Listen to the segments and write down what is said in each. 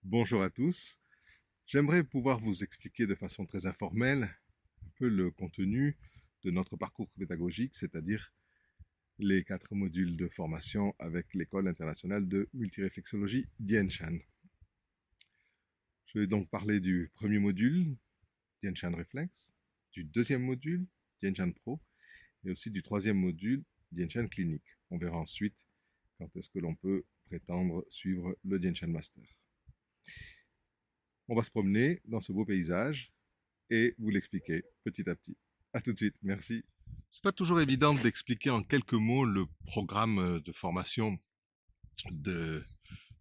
Bonjour à tous. J'aimerais pouvoir vous expliquer de façon très informelle un peu le contenu de notre parcours pédagogique, c'est-à-dire les 4 modules de formation avec l'École internationale de multiréflexologie Dien Shan. Je vais donc parler du premier module, Dien Shan Reflex, du deuxième module, Dien Shan Pro, et aussi du troisième module, Dien Shan Clinique. On verra ensuite quand est-ce que l'on peut prétendre suivre le Dien Shan Master. On va se promener dans ce beau paysage et vous l'expliquer petit à petit. À tout de suite, merci. C'est pas toujours évident d'expliquer en quelques mots le programme de formation de,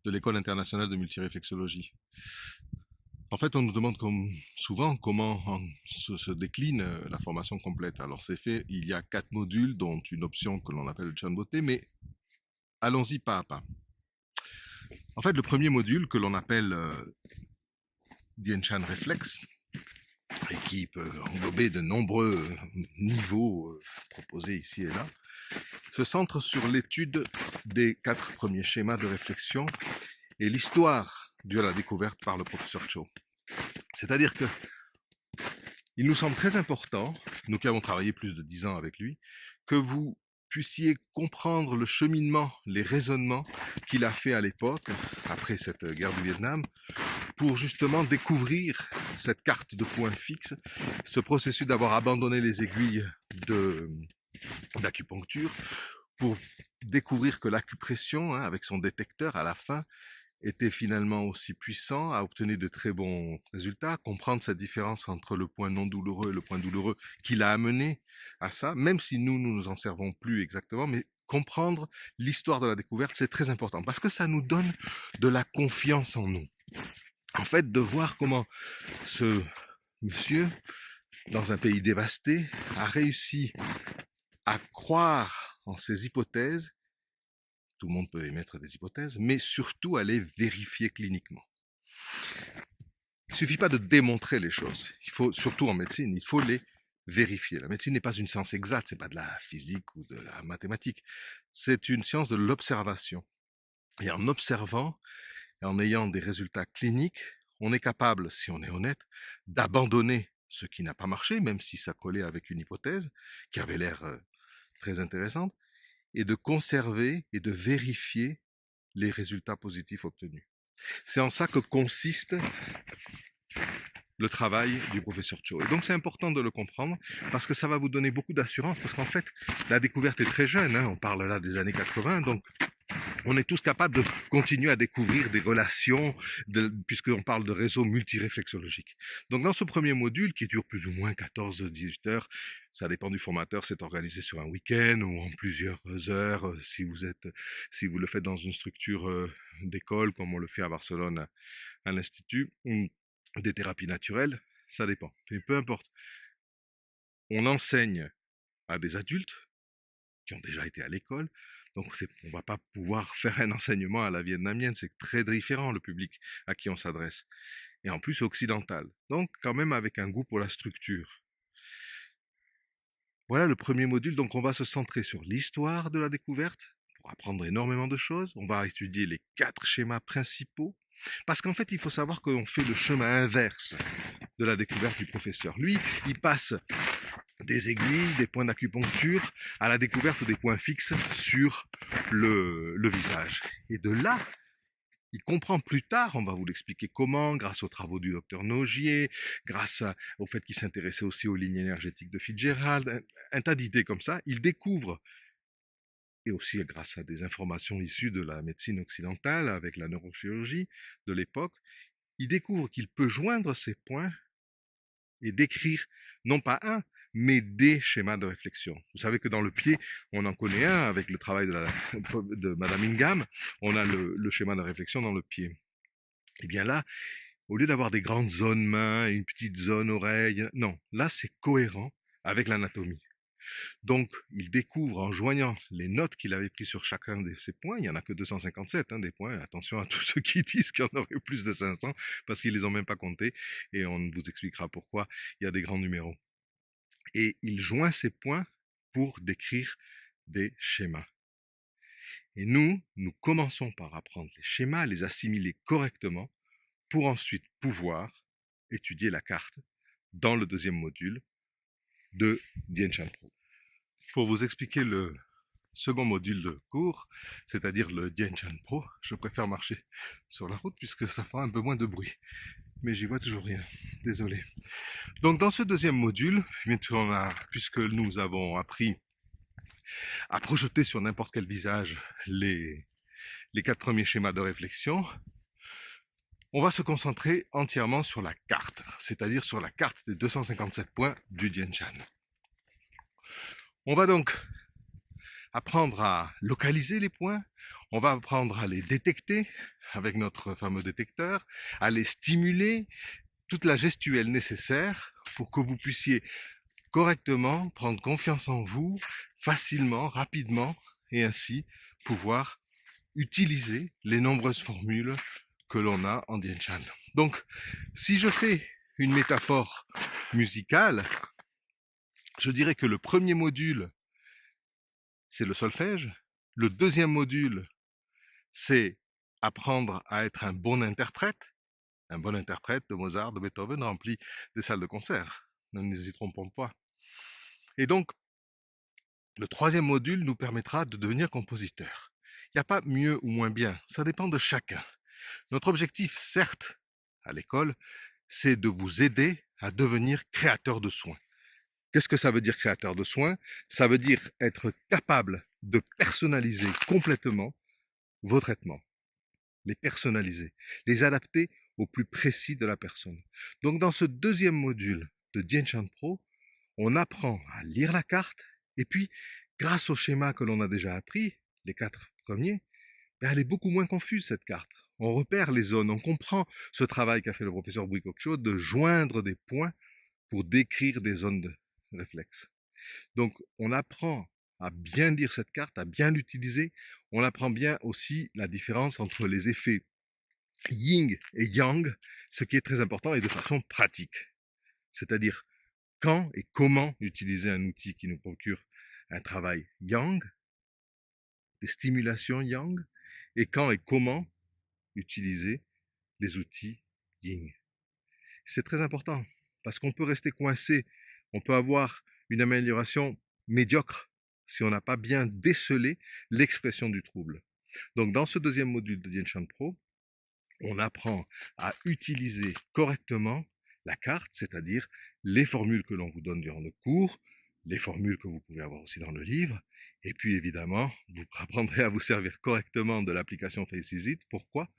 de l'École internationale de multiréflexologie. En fait, on nous demande souvent comment se décline la formation complète. Alors c'est fait, il y a 4 modules, dont une option que l'on appelle le Chan Beauté, mais allons-y pas à pas. En fait, le premier module que l'on appelle Dien Shan Reflex, et qui peut englober de nombreux niveaux proposés ici et là, se centre sur l'étude des 4 premiers schémas de réflexion et l'histoire due à la découverte par le professeur Cho. C'est-à-dire que il nous semble très important, nous qui avons travaillé plus de 10 ans avec lui, que vous puissiez comprendre le cheminement, les raisonnements qu'il a fait à l'époque, après cette guerre du Vietnam, pour justement découvrir cette carte de points fixes, ce processus d'avoir abandonné les aiguilles d'acupuncture pour découvrir que l'acupression, avec son détecteur à la fin, était finalement aussi puissant, a obtenu de très bons résultats, comprendre cette différence entre le point non douloureux et le point douloureux qui l'a amené à ça, même si nous nous en servons plus exactement, mais comprendre l'histoire de la découverte, c'est très important parce que ça nous donne de la confiance en nous. En fait, de voir comment ce monsieur, dans un pays dévasté, a réussi à croire en ses hypothèses. Tout le monde peut émettre des hypothèses, mais surtout à les vérifier cliniquement. Il ne suffit pas de démontrer les choses. Il faut, surtout en médecine, il faut les vérifier. La médecine n'est pas une science exacte, c'est pas de la physique ou de la mathématique. C'est une science de l'observation. Et en observant et en ayant des résultats cliniques, on est capable, si on est honnête, d'abandonner ce qui n'a pas marché, même si ça collait avec une hypothèse qui avait l'air très intéressante, et de conserver et de vérifier les résultats positifs obtenus. C'est en ça que consiste le travail du professeur Cho. Et donc c'est important de le comprendre parce que ça va vous donner beaucoup d'assurance parce qu'en fait, la découverte est très jeune, on parle là des années 80, donc on est tous capables de continuer à découvrir des relations, puisqu'on parle de réseaux multiréflexologiques. Donc dans ce premier module, qui dure plus ou moins 14-18 heures, ça dépend du formateur, c'est organisé sur un week-end ou en plusieurs heures, si vous le faites dans une structure d'école, comme on le fait à Barcelone à l'Institut, ou des thérapies naturelles, ça dépend. Mais peu importe. On enseigne à des adultes qui ont déjà été à l'école. Donc, on ne va pas pouvoir faire un enseignement à la vietnamienne. C'est très différent, le public à qui on s'adresse. Et en plus, occidental. Donc, quand même avec un goût pour la structure. Voilà le premier module. Donc, on va se centrer sur l'histoire de la découverte pour apprendre énormément de choses. On va étudier les 4 schémas principaux. Parce qu'en fait, il faut savoir qu'on fait le chemin inverse de la découverte du professeur. Lui, il passe des aiguilles, des points d'acupuncture, à la découverte des points fixes sur le visage. Et de là, il comprend plus tard, on va vous l'expliquer comment, grâce aux travaux du docteur Nogier, au fait qu'il s'intéressait aussi aux lignes énergétiques de Fitzgerald, un tas d'idées comme ça, il découvre, et aussi grâce à des informations issues de la médecine occidentale avec la neurochirurgie de l'époque, il découvre qu'il peut joindre ces points et décrire non pas un, mais des schémas de réflexion. Vous savez que dans le pied, on en connaît un avec le travail de Madame Ingham, on a le schéma de réflexion dans le pied. Et bien là, au lieu d'avoir des grandes zones mains et une petite zone oreille, non, là c'est cohérent avec l'anatomie. Donc, il découvre en joignant les notes qu'il avait prises sur chacun de ces points, il n'y en a que 257 des points, attention à tous ceux qui disent qu'il y en aurait plus de 500, parce qu'ils les ont même pas comptés, et on vous expliquera pourquoi il y a des grands numéros. Et il joint ces points pour décrire des schémas. Et nous commençons par apprendre les schémas, les assimiler correctement, pour ensuite pouvoir étudier la carte dans le deuxième module de Dien Shan Pro. Pour vous expliquer le second module de cours, c'est-à-dire le Dien Shan Pro, je préfère marcher sur la route puisque ça fera un peu moins de bruit. Mais j'y vois toujours rien, désolé. Donc dans ce deuxième module, puisque nous avons appris à projeter sur n'importe quel visage les 4 premiers schémas de réflexion, on va se concentrer entièrement sur la carte, c'est-à-dire sur la carte des 257 points du Dien Shan. On va donc apprendre à localiser les points, on va apprendre à les détecter avec notre fameux détecteur, à les stimuler, toute la gestuelle nécessaire pour que vous puissiez correctement prendre confiance en vous, facilement, rapidement, et ainsi pouvoir utiliser les nombreuses formules que l'on a en Dien Shan. Donc, si je fais une métaphore musicale, je dirais que le premier module, c'est le solfège. Le deuxième module, c'est apprendre à être un bon interprète de Mozart, de Beethoven, rempli des salles de concert. Ne nous y trompons pas. Et donc, le troisième module nous permettra de devenir compositeur. Il n'y a pas mieux ou moins bien, ça dépend de chacun. Notre objectif, certes, à l'école, c'est de vous aider à devenir créateur de soins. Qu'est-ce que ça veut dire créateur de soins? Ça veut dire être capable de personnaliser complètement vos traitements, les personnaliser, les adapter au plus précis de la personne. Donc dans ce deuxième module de Dien Shan Pro, on apprend à lire la carte et puis, grâce au schéma que l'on a déjà appris, les 4 premiers, elle est beaucoup moins confuse cette carte. On repère les zones, on comprend ce travail qu'a fait le professeur Bouy-Cocteau de joindre des points pour décrire des zones de réflexe. Donc, on apprend à bien lire cette carte, à bien l'utiliser. On apprend bien aussi la différence entre les effets yin et yang, ce qui est très important et de façon pratique. C'est-à-dire quand et comment utiliser un outil qui nous procure un travail yang, des stimulations yang, et quand et comment utiliser les outils yin. C'est très important parce qu'on peut rester coincé, on peut avoir une amélioration médiocre si on n'a pas bien décelé l'expression du trouble. Donc dans ce deuxième module de Dien Shan Pro, on apprend à utiliser correctement la carte, c'est-à-dire les formules que l'on vous donne durant le cours, les formules que vous pouvez avoir aussi dans le livre, et puis évidemment, vous apprendrez à vous servir correctement de l'application FaceIt. Pourquoi?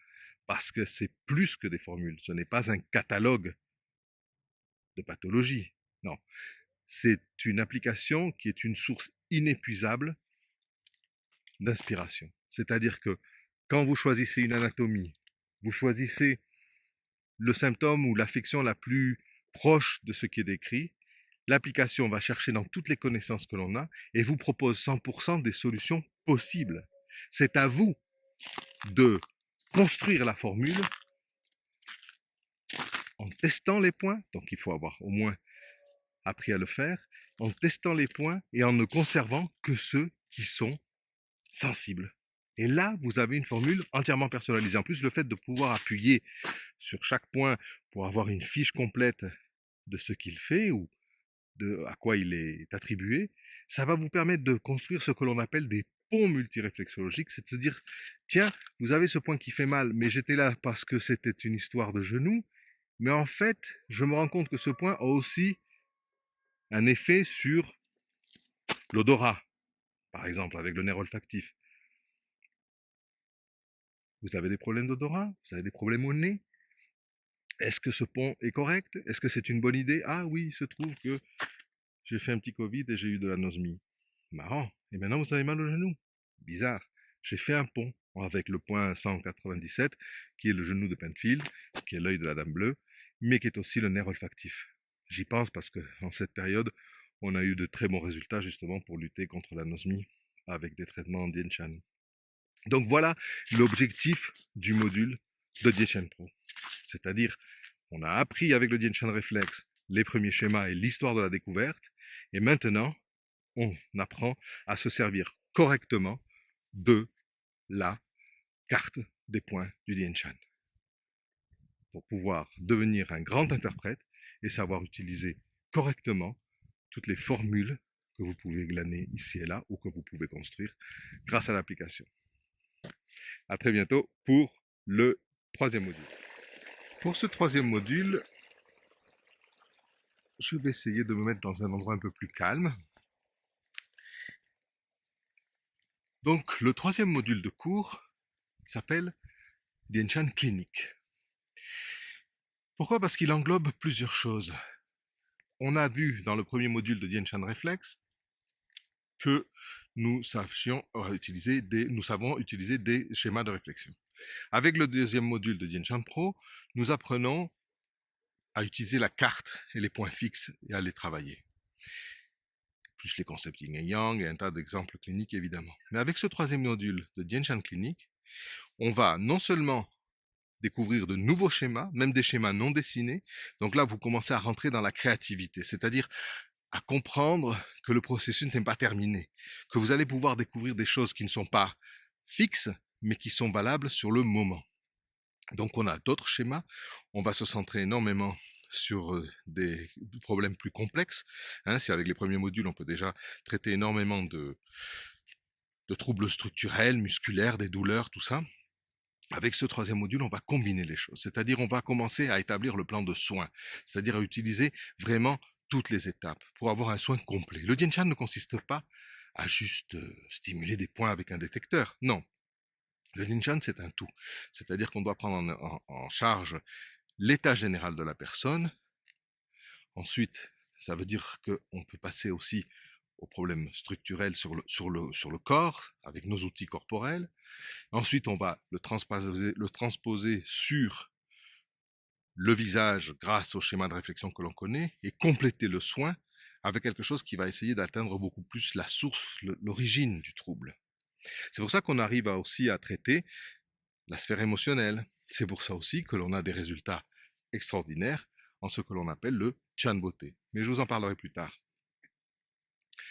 Parce que c'est plus que des formules, ce n'est pas un catalogue de pathologie. Non, c'est une application qui est une source inépuisable d'inspiration. C'est-à-dire que quand vous choisissez une anatomie, vous choisissez le symptôme ou l'affection la plus proche de ce qui est décrit, l'application va chercher dans toutes les connaissances que l'on a et vous propose 100% des solutions possibles. C'est à vous de construire la formule en testant les points, donc il faut avoir au moins appris à le faire, en testant les points et en ne conservant que ceux qui sont sensibles. Et là, vous avez une formule entièrement personnalisée. En plus, le fait de pouvoir appuyer sur chaque point pour avoir une fiche complète de ce qu'il fait ou de à quoi il est attribué, ça va vous permettre de construire ce que l'on appelle des ponts multiréflexologiques, c'est de se dire, tiens, vous avez ce point qui fait mal, mais j'étais là parce que c'était une histoire de genou, mais en fait, je me rends compte que ce point a aussi un effet sur l'odorat, par exemple, avec le nerf olfactif. Vous avez des problèmes d'odorat? Vous avez des problèmes au nez? Est-ce que ce pont est correct? Est-ce que c'est une bonne idée? Ah oui, il se trouve que j'ai fait un petit Covid et j'ai eu de l'anosmie. Marrant. Et maintenant, vous avez mal au genou? Bizarre. J'ai fait un pont avec le point 197, qui est le genou de Penfield, qui est l'œil de la Dame Bleue, mais qui est aussi le nerf olfactif. J'y pense parce que en cette période, on a eu de très bons résultats justement pour lutter contre l'anosmie avec des traitements en Dien Shan. Donc voilà l'objectif du module de Dien Shan Pro. C'est-à-dire, on a appris avec le Dien Shan Reflex les premiers schémas et l'histoire de la découverte, et maintenant, on apprend à se servir correctement de la carte des points du Dien Shan. pour pouvoir devenir un grand interprète et savoir utiliser correctement toutes les formules que vous pouvez glaner ici et là ou que vous pouvez construire grâce à l'application. À très bientôt pour le troisième module. Pour ce troisième module, je vais essayer de me mettre dans un endroit un peu plus calme. Donc, le troisième module de cours s'appelle Dianshan Clinic. Pourquoi? Parce qu'il englobe plusieurs choses. On a vu dans le premier module de Dianshan Reflex que nous savons utiliser des schémas de réflexion. Avec le deuxième module de Dianshan Pro, nous apprenons à utiliser la carte et les points fixes et à les travailler. Plus les concepts yin et yang et un tas d'exemples cliniques évidemment. Mais avec ce troisième module de Dianshan Clinic, on va non seulement découvrir de nouveaux schémas, même des schémas non dessinés. Donc là, vous commencez à rentrer dans la créativité, c'est-à-dire à comprendre que le processus n'est pas terminé, que vous allez pouvoir découvrir des choses qui ne sont pas fixes, mais qui sont valables sur le moment. Donc on a d'autres schémas, on va se centrer énormément sur des problèmes plus complexes. Si avec les premiers modules, on peut déjà traiter énormément de troubles structurels, musculaires, des douleurs, tout ça. Avec ce troisième module, on va combiner les choses, c'est-à-dire on va commencer à établir le plan de soins, c'est-à-dire à utiliser vraiment toutes les étapes pour avoir un soin complet. Le Dianshan ne consiste pas à juste stimuler des points avec un détecteur, non. Le Dianshan, c'est un tout, c'est-à-dire qu'on doit prendre en charge l'état général de la personne. Ensuite, ça veut dire qu'on peut passer aussi aux problèmes structurels sur le corps, avec nos outils corporels. Ensuite, on va le transposer sur le visage grâce au schéma de réflexion que l'on connaît et compléter le soin avec quelque chose qui va essayer d'atteindre beaucoup plus la source, l'origine du trouble. C'est pour ça qu'on arrive aussi à traiter la sphère émotionnelle. C'est pour ça aussi que l'on a des résultats extraordinaires en ce que l'on appelle le Chan Beauté. Mais je vous en parlerai plus tard.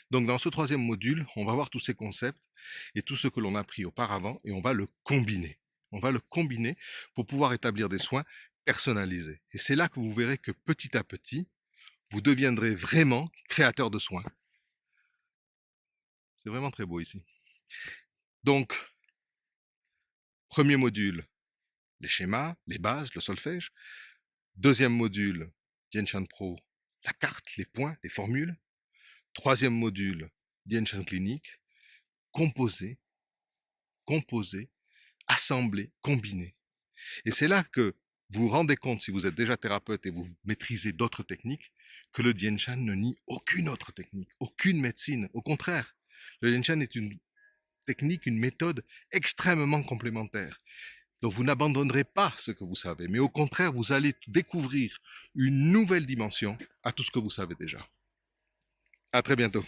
Donc dans ce troisième module, on va voir tous ces concepts et tout ce que l'on a appris auparavant et on va le combiner. On va le combiner pour pouvoir établir des soins personnalisés. Et c'est là que vous verrez que petit à petit, vous deviendrez vraiment créateur de soins. C'est vraiment très beau ici. Donc, premier module, les schémas, les bases, le solfège. Deuxième module, Dianshan Pro, la carte, les points, les formules. Troisième module, Dianshan Clinic, composer, assembler, combiner. Et c'est là que vous vous rendez compte, si vous êtes déjà thérapeute et vous maîtrisez d'autres techniques, que le Dianshan ne nie aucune autre technique, aucune médecine. Au contraire, le Dianshan est une technique, une méthode extrêmement complémentaire. Donc vous n'abandonnerez pas ce que vous savez, mais au contraire, vous allez découvrir une nouvelle dimension à tout ce que vous savez déjà. À très bientôt.